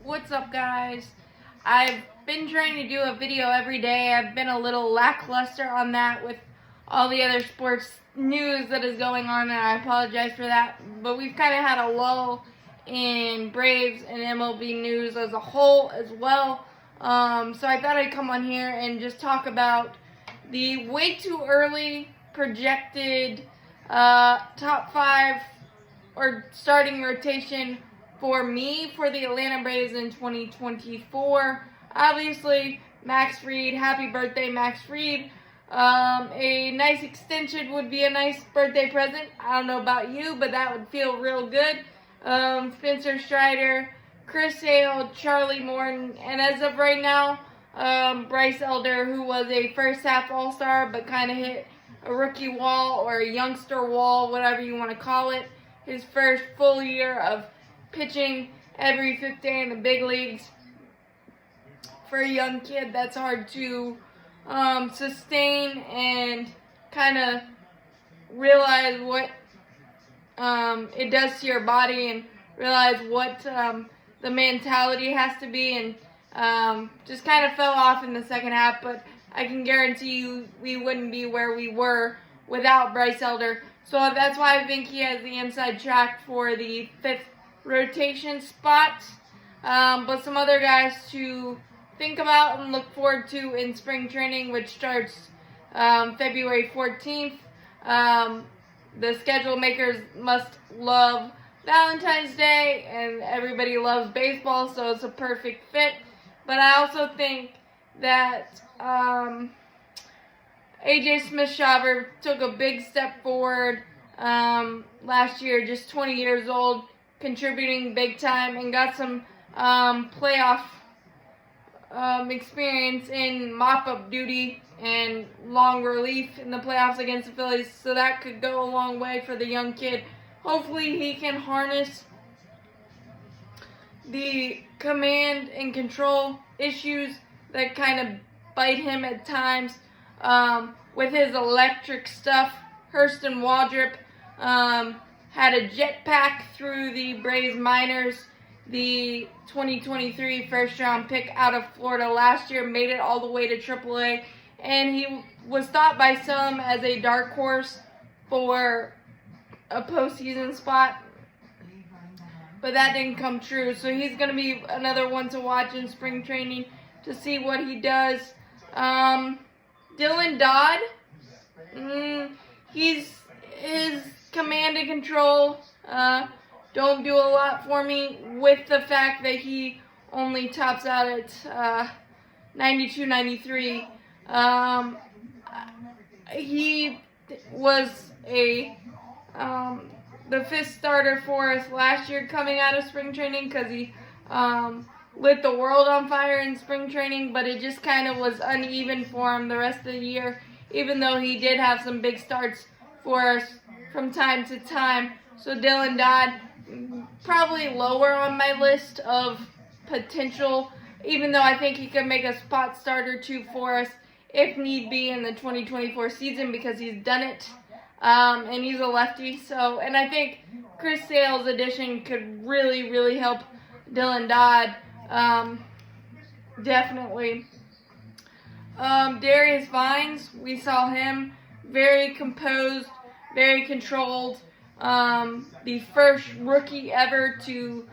What's up, guys? I've been trying to do a video every day. I've been a little lackluster on that with all the other sports news that is going on, and I apologize for that. But we've kind of had a lull in Braves and MLB news as a whole as well. So I thought I'd come on here and just talk about the way too early projected top 5 or starting rotation for me for the Atlanta Braves in 2024. Obviously, Max Fried, happy birthday, Max Fried. A nice extension would be a nice birthday present. I don't know about you, but that would feel real good. Spencer Strider, Chris Sale, Charlie Morton, and as of right now, Bryce Elder, who was a first half All-Star, but kind of hit a rookie wall or a youngster wall, whatever you want to call it. His first full year of pitching every fifth day in the big leagues. For a young kid, that's hard to sustain and kind of realize what it does to your body and realize what the mentality has to be, and just kind of fell off in the second half, but I can guarantee you we wouldn't be where we were without Bryce Elder. So that's why I think he has the inside track for the 5th rotation spot. But some other guys to think about and look forward to in spring training, which starts February 14th. The schedule makers must love Valentine's Day, and everybody loves baseball, so it's a perfect fit. But I also think that AJ Smith-Shawver took a big step forward last year, just 20 years old, contributing big time, and got some playoff experience in mop-up duty and long relief in the playoffs against the Phillies, so that could go a long way for the young kid. Hopefully he can harness the command and control issues that kind of bite him at times with his electric stuff. Hurston Waldrop had a jetpack through the Braves minors. The 2023 first-round pick out of Florida last year made it all the way to AAA, and he was thought by some as a dark horse for a postseason spot, but that didn't come true. So he's going to be another one to watch in spring training to see what he does. Dylan Dodd, his command and control don't do a lot for me, with the fact that he only tops out at 92, 93. He was the 5th starter for us last year coming out of spring training because he lit the world on fire in spring training, but it just kind of was uneven for him the rest of the year, even though he did have some big starts for us from time to time. So Dylan Dodd, probably lower on my list of potential, even though I think he could make a spot starter too for us if need be in the 2024 season, because he's done it, and he's a lefty. So, and I think Chris Sale's addition could really, really help Dylan Dodd, definitely. Darius Vines, we saw him very composed, very controlled. The first rookie ever to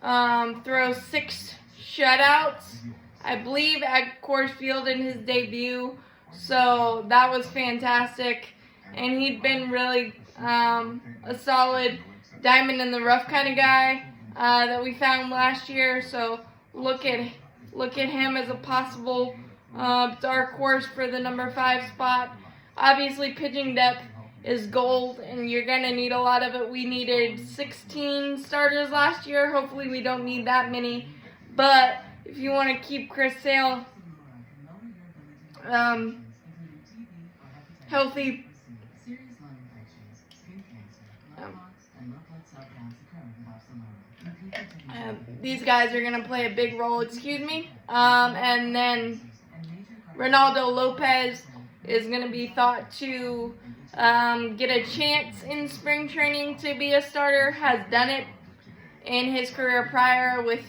throw 6 shutouts, I believe, at Coors Field in his debut. So that was fantastic. And he'd been really a solid diamond in the rough kind of guy that we found last year. So look at him as a possible dark horse for the number 5 spot. Obviously, pitching depth is gold, and you're going to need a lot of it. We needed 16 starters last year. Hopefully we don't need that many. But if you want to keep Chris Sale healthy, these guys are going to play a big role, and then Ronaldo Lopez is going to be thought to get a chance in spring training to be a starter, has done it in his career prior with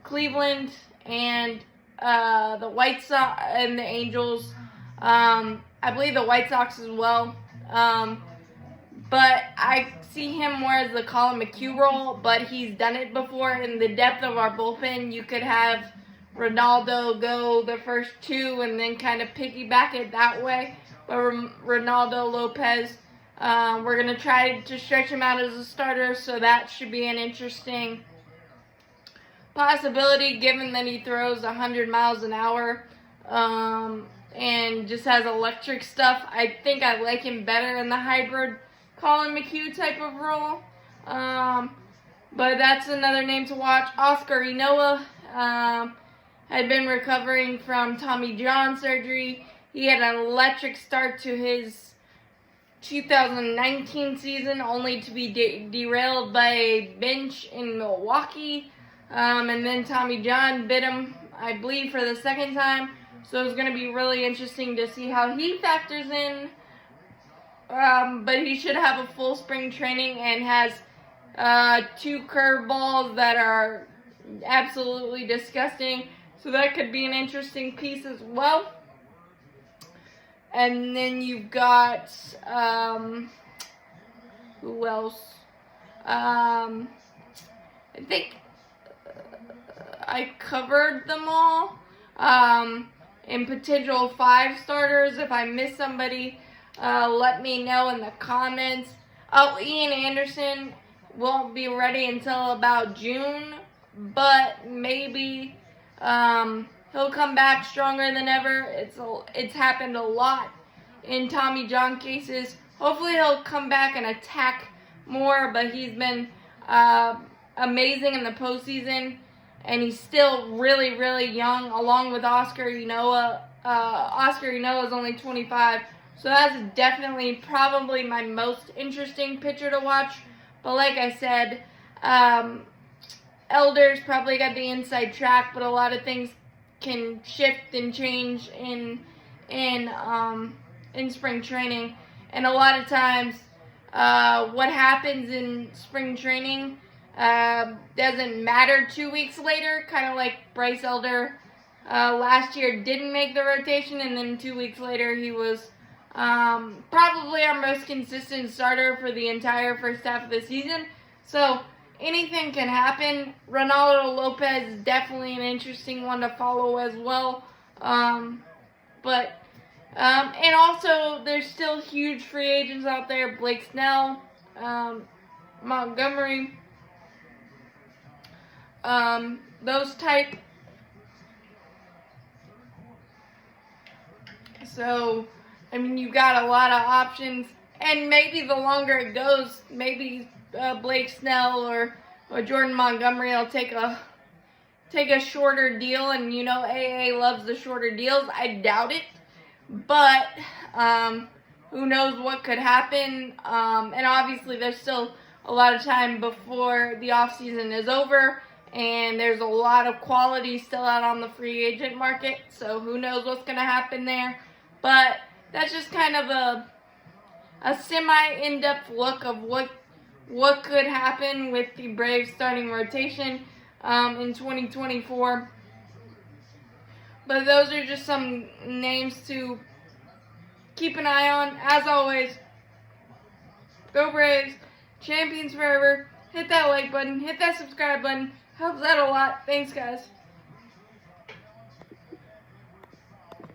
Cleveland and the White Sox and the Angels. I believe the White Sox as well. But I see him more as the Colin McHugh role, but he's done it before. In the depth of our bullpen, you could have Ronaldo go the first two and then kind of piggyback it that way. But Ronaldo Lopez, we're going to try to stretch him out as a starter, so that should be an interesting possibility given that he throws 100 miles an hour and just has electric stuff. I think I like him better in the hybrid Colin McHugh type of role. But that's another name to watch. Oscar Inoa had been recovering from Tommy John surgery. He had an electric start to his 2019 season, only to be derailed by a bench in Milwaukee. And then Tommy John bit him, I believe, for the second time. So it's going to be really interesting to see how he factors in. But he should have a full spring training and has 2 curveballs that are absolutely disgusting. So that could be an interesting piece as well. And then you've got, who else? I think I covered them all. In potential 5 starters. If I missed somebody, let me know in the comments. Oh, Ian Anderson won't be ready until about June, but maybe he'll come back stronger than ever. It's happened a lot in Tommy John cases. Hopefully he'll come back and attack more, but he's been amazing in the postseason, and he's still really, really young, along with Oscar Inoa. Oscar Inoa is only 25, so that's definitely probably my most interesting pitcher to watch. But like I said, Elder's probably got the inside track, but a lot of things can shift and change in spring training. And a lot of times, what happens in spring training doesn't matter 2 weeks later, kind of like Bryce Elder last year didn't make the rotation, and then 2 weeks later he was probably our most consistent starter for the entire first half of the season. So anything can happen. Ronaldo Lopez is definitely an interesting one to follow as well. And also there's still huge free agents out there. Blake Snell, Montgomery, those type. So, I mean, you've got a lot of options, and maybe the longer it goes, maybe Blake Snell or Jordan Montgomery will take a shorter deal, and you know AA loves the shorter deals. I doubt it, but who knows what could happen, and obviously there's still a lot of time before the offseason is over, and there's a lot of quality still out on the free agent market, so who knows what's going to happen there. But that's just kind of a semi-in-depth look of what could happen with the Braves starting rotation in 2024. But those are just some names to keep an eye on. As always, go Braves, champions forever. Hit that like button, hit that subscribe button. Helps out a lot. Thanks, guys.